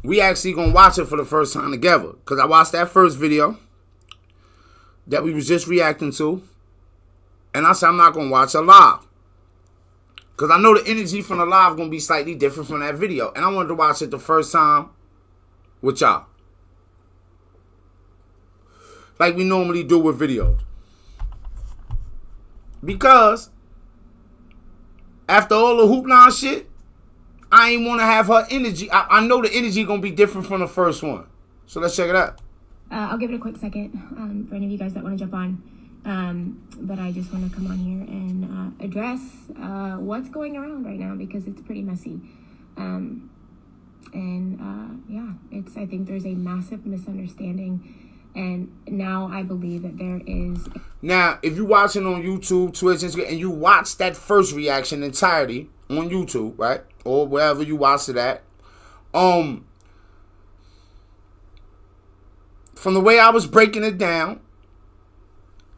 we actually gonna watch it for the first time together. Because I watched that first video that we was just reacting to. And I said I'm not gonna watch it live. Because I know the energy from the live gonna be slightly different from that video. And I wanted to watch it the first time with y'all. Like we normally do with videos. Because after all the hoopla shit, I ain't want to have her energy. I know the energy going to be different from the first one. So let's check it out. I'll give it a quick second for any of you guys that want to jump on. But I just want to come on here and address what's going around right now because it's pretty messy. Yeah, I think there's a massive misunderstanding. And now I believe that there is... Now, if you're watching on YouTube, Twitch, Instagram, and you watch that first reaction entirety on YouTube, right? Or wherever you watch it at. From the way I was breaking it down,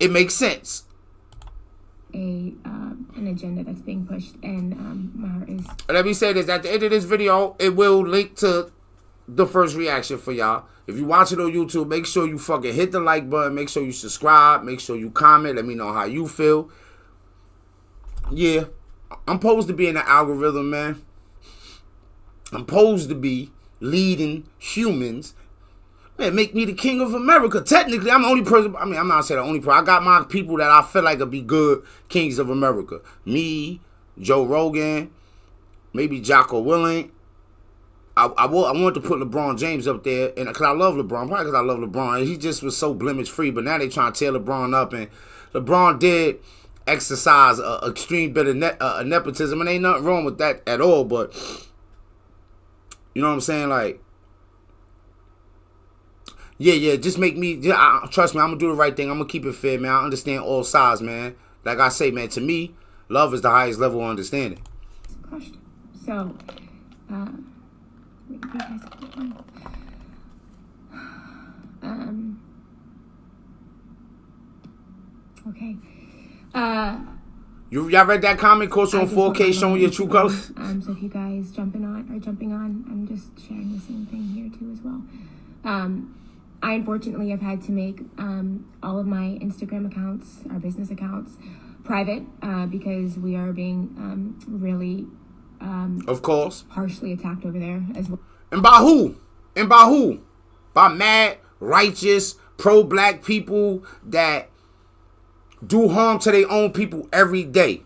it makes sense. An agenda that's being pushed, and my heart is... Let me say this. At the end of this video, it will link to the first reaction for y'all. If you watch it on YouTube, make sure you fucking hit the like button. Make sure you subscribe. Make sure you comment. Let me know how you feel. Yeah. I'm supposed to be in the algorithm, man. I'm supposed to be leading humans. Man, make me the king of America. Technically, I'm the only person. I mean, I'm not saying the only person. I got my people that I feel like would be good kings of America. Me, Joe Rogan, maybe Jocko Willink. I wanted to put LeBron James up there, and because I love LeBron, probably because I love LeBron. He just was so blemish free, but now they trying to tear LeBron up, and LeBron did exercise an extreme bit of nepotism, and ain't nothing wrong with that at all. But you know what I'm saying, like, yeah, just make me. Trust me, I'm gonna do the right thing. I'm gonna keep it fair, man. I understand all sides, man. Like I say, man, to me, love is the highest level of understanding. Crushed. So, okay. Y'all read that comment? Course on 4K showing your true colors. So if you guys jumping on, I'm just sharing the same thing here too as well. I unfortunately have had to make all of my Instagram accounts, our business accounts, private because we are being really, of course, harshly attacked over there as well. And by who? By mad, righteous, pro-black people that do harm to their own people every day.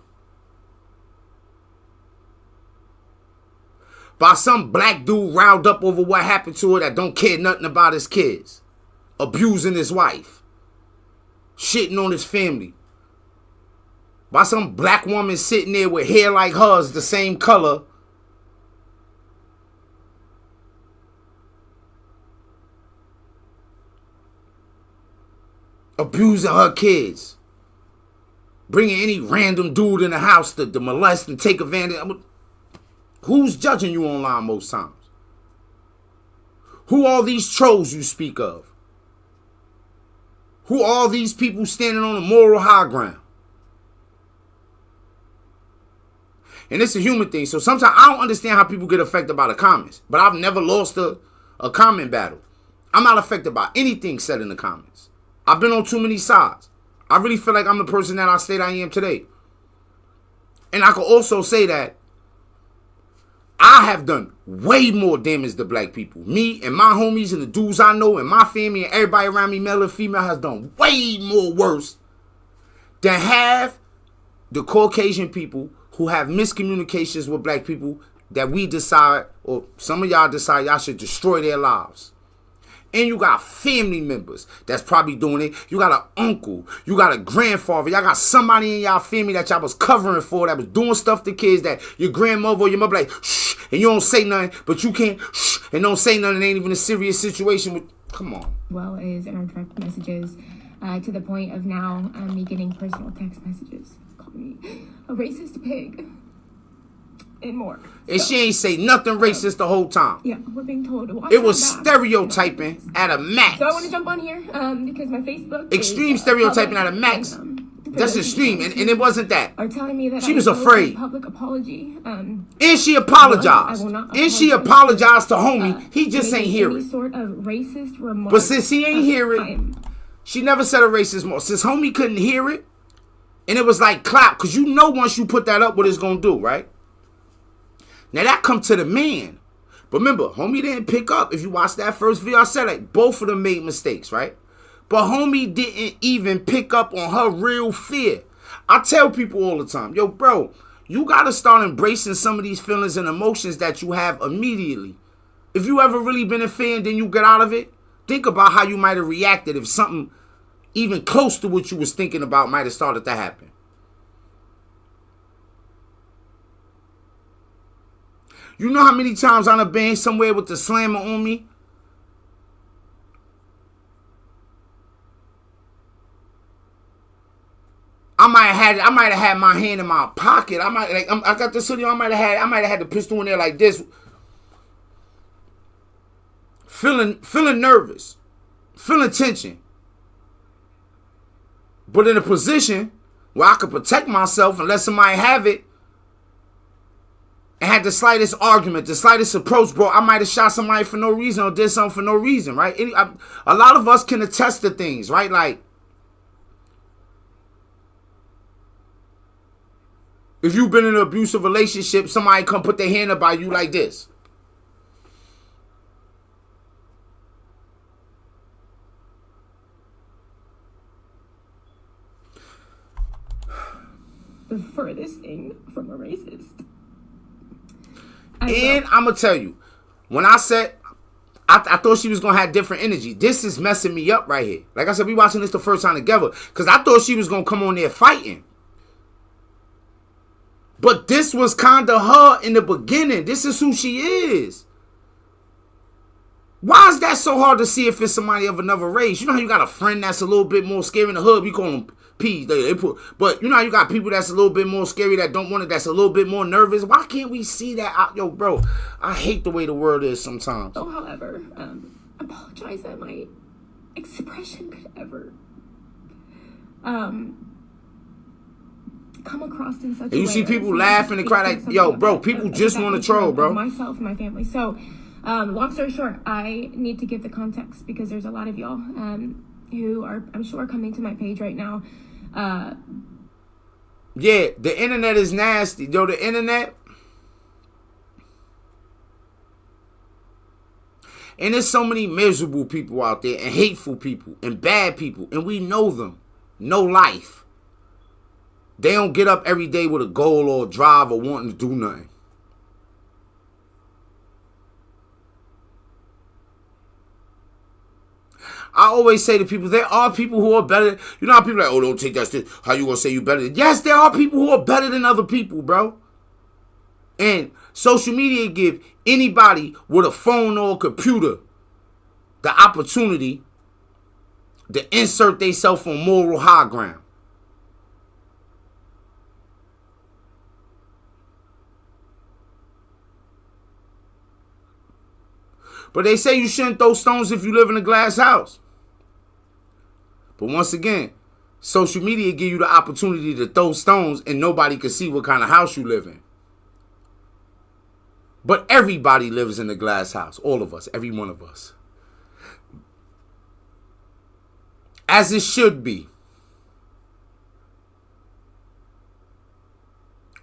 By some black dude riled up over what happened to her that don't care nothing about his kids. Abusing his wife. Shitting on his family. By some black woman sitting there with hair like hers, the same color. Abusing her kids. Bringing any random dude in the house to molest and take advantage. Who's judging you online most times? Who are these trolls you speak of? Who are these people standing on the moral high ground? And it's a human thing. So sometimes I don't understand how people get affected by the comments. But I've never lost a comment battle. I'm not affected by anything said in the comments. I've been on too many sides. I really feel like I'm the person that I state I am today. And I could also say that I have done way more damage to black people. Me and my homies and the dudes I know and my family and everybody around me, male and female, has done way more worse than half the Caucasian people who have miscommunications with black people that we decide, or some of y'all decide y'all should destroy their lives. And you got family members that's probably doing it. You got an uncle. You got a grandfather. Y'all got somebody in y'all family that y'all was covering for that was doing stuff to kids that your grandmother or your mother like, shh, and you don't say nothing, but you can't shh, and don't say nothing. It ain't even a serious situation. With, come on. Well as in our direct messages to the point of now me getting personal text messages. Call me a racist pig. And more. And she ain't say nothing racist the whole time. Yeah, we're being told to watch. It was stereotyping at a max. So I want to jump on here because my Facebook extreme stereotyping at a max. That's extreme, and it wasn't that. Are telling me that she was afraid. Public apology. And she apologized. And she apologized to homie. He just ain't hear it. Sort of racist remark. But since he ain't hear it, she never said a racist remark. Since homie couldn't hear it, and it was like clap, because you know once you put that up, what it's gonna do, right? Now that come to the man. But remember, homie didn't pick up. If you watch that first video, I said like both of them made mistakes, right? But homie didn't even pick up on her real fear. I tell people all the time, yo, bro, you got to start embracing some of these feelings and emotions that you have immediately. If you ever really been in fear and then you get out of it, think about how you might have reacted if something even close to what you was thinking about might have started to happen. You know how many times I done been somewhere with the slammer on me? I might have had my hand in my pocket. I got this hoodie. I might have had the pistol in there like this, feeling nervous, feeling tension, but in a position where I could protect myself and let somebody have it. And had the slightest argument, the slightest approach, bro, I might have shot somebody for no reason or did something for no reason, right? A lot of us can attest to things, right? Like, if you've been in an abusive relationship, somebody come put their hand up by you like this. The furthest thing from a racist. And I'm going to tell you, when I said, I thought she was going to have different energy. This is messing me up right here. Like I said, we watching this the first time together. Because I thought she was going to come on there fighting. But this was kind of her in the beginning. This is who she is. Why is that so hard to see if it's somebody of another race? You know how you got a friend that's a little bit more scary in the hood? We call them P's. But you know how you got people that's a little bit more scary that don't want it, that's a little bit more nervous? Why can't we see that out? Yo, bro, I hate the way the world is sometimes. Oh, however, apologize that my expression could ever come across in such a way. And you see people laughing and cry like, yo, bro, people just want to troll, bro. Myself and my family. So, long story short, I need to give the context because there's a lot of y'all who are, I'm sure, coming to my page right now. Yeah, the internet is nasty. Yo, the internet. And there's so many miserable people out there and hateful people and bad people. And we know them. No life. They don't get up every day with a goal or a drive or wanting to do nothing. I always say to people, there are people who are better. You know how people are like, oh, don't take that shit. How you gonna say you better? Yes, there are people who are better than other people, bro. And social media give anybody with a phone or a computer the opportunity to insert themselves on moral high ground. But they say you shouldn't throw stones if you live in a glass house. But once again, social media give you the opportunity to throw stones and nobody can see what kind of house you live in. But everybody lives in a glass house. All of us. Every one of us. As it should be.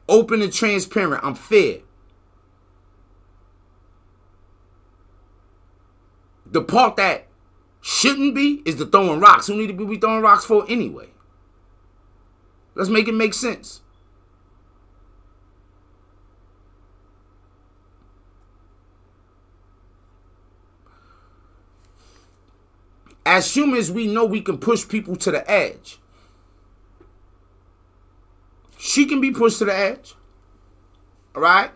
Open and transparent. I'm fair. The part that shouldn't be is the throwing rocks. Who need to be throwing rocks for anyway? Let's make it make sense. As humans, we know we can push people to the edge. She can be pushed to the edge. All right?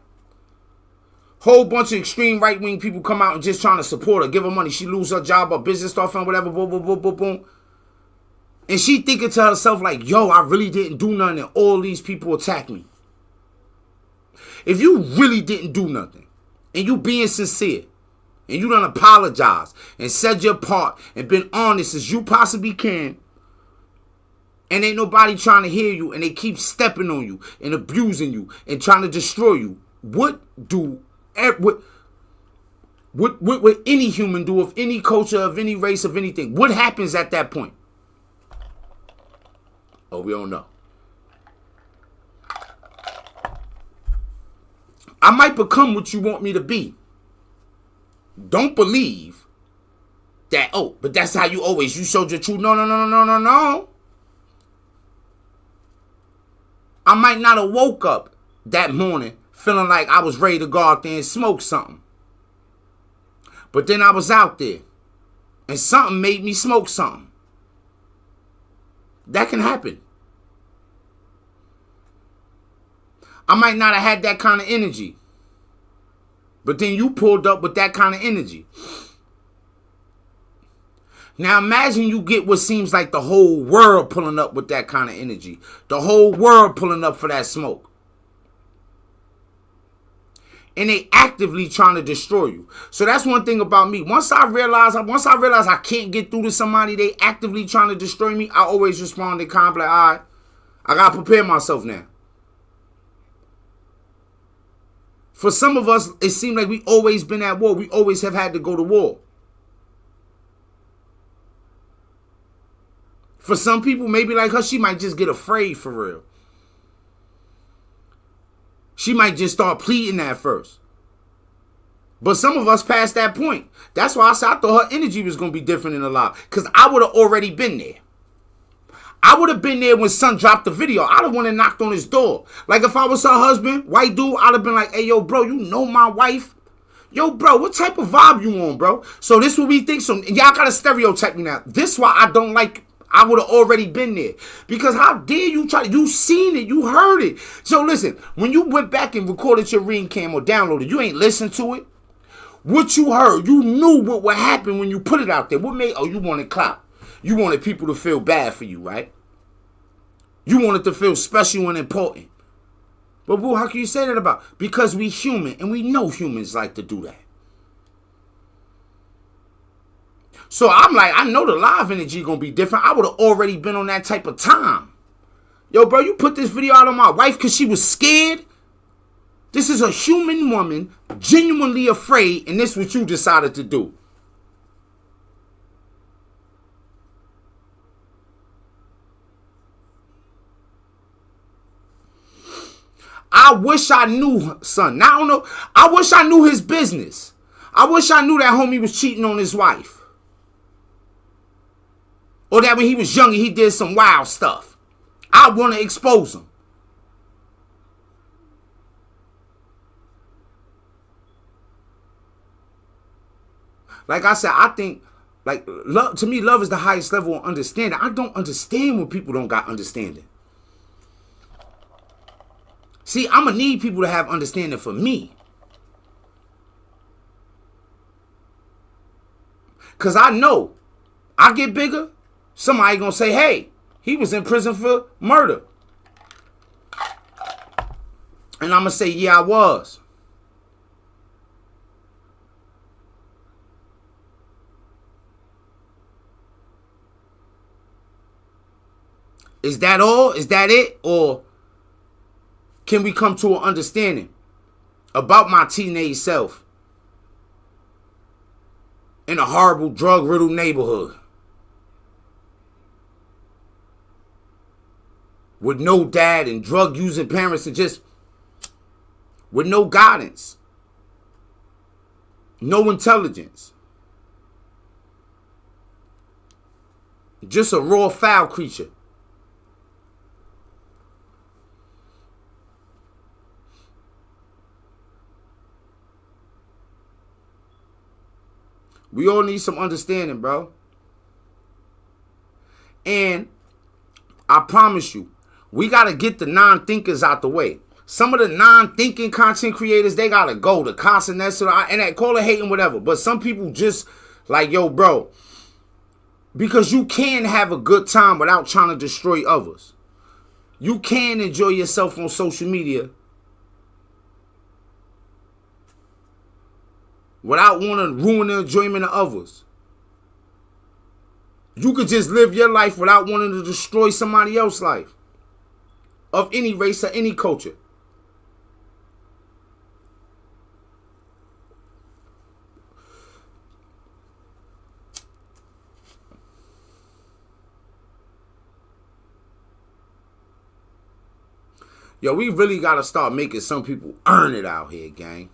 Whole bunch of extreme right-wing people come out and just trying to support her, give her money. She lose her job, her business start from whatever, boom, boom, boom, boom, boom. And she thinking to herself like, yo, I really didn't do nothing and all these people attack me. If you really didn't do nothing and you being sincere and you done apologize and said your part and been honest as you possibly can, and ain't nobody trying to hear you, and they keep stepping on you and abusing you and trying to destroy you, what would any human do, of any culture, of any race, of anything? What happens at that point? Oh, we don't know. I might become what you want me to be. Don't believe that, oh, but that's how you showed your truth. No. I might not have woke up that morning feeling like I was ready to go out there and smoke something. But then I was out there and something made me smoke something. That can happen. I might not have had that kind of energy, but then you pulled up with that kind of energy. Now imagine you get what seems like the whole world pulling up with that kind of energy. The whole world pulling up for that smoke. And they actively trying to destroy you. So that's one thing about me. Once I realize I can't get through to somebody, they actively trying to destroy me, I always respond in kind, like, all right, I got to prepare myself now. For some of us, it seems like we always been at war. We always have had to go to war. For some people, maybe like her, she might just get afraid for real. She might just start pleading at first. But some of us past that point. That's why I said I thought her energy was going to be different in a lot. Because I would have already been there. I would have been there when son dropped the video. I'd have went and knocked on his door. Like if I was her husband, white dude, I'd have been like, hey, yo, bro, you know my wife? Yo, bro, what type of vibe you on, bro? So this what we think. So y'all got to stereotype me now. This why I don't like. I would have already been there. Because how dare you try? You seen it. You heard it. So listen, when you went back and recorded your Ring Cam or downloaded, you ain't listened to it. What you heard, you knew what would happen when you put it out there. What made, oh, you wanted clout. You wanted people to feel bad for you, right? You wanted to feel special and important. But boo, how can you say that about? Because we human, and we know humans like to do that. So I'm like, I know the live energy gonna be different. I would have already been on that type of time. Yo, bro, you put this video out on my wife because she was scared? This is a human woman, genuinely afraid, and this is what you decided to do. I wish I knew, son. Now I don't know. I wish I knew his business. I wish I knew that homie was cheating on his wife. Or that when he was younger, he did some wild stuff. I want to expose him. Like I said, I think, like, love, to me, love is the highest level of understanding. I don't understand when people don't got understanding. See, I'm going to need people to have understanding for me. Because I know, I get bigger, somebody going to say, hey, he was in prison for murder. And I'm going to say, yeah, I was. Is that all? Is that it? Or can we come to an understanding about my teenage self in a horrible, drug-riddled neighborhood with no dad and drug-using parents and just with no guidance, no intelligence, just a raw, foul creature? We all need some understanding, bro. And I promise you, we got to get the non-thinkers out the way. Some of the non-thinking content creators, they got to go. The constant and that, call it hating, whatever. But some people just like, yo, bro, because you can have a good time without trying to destroy others. You can enjoy yourself on social media without wanting to ruin the enjoyment of others. You could just live your life without wanting to destroy somebody else's life. Of any race or any culture. Yo, we really got to start making some people earn it out here, gang.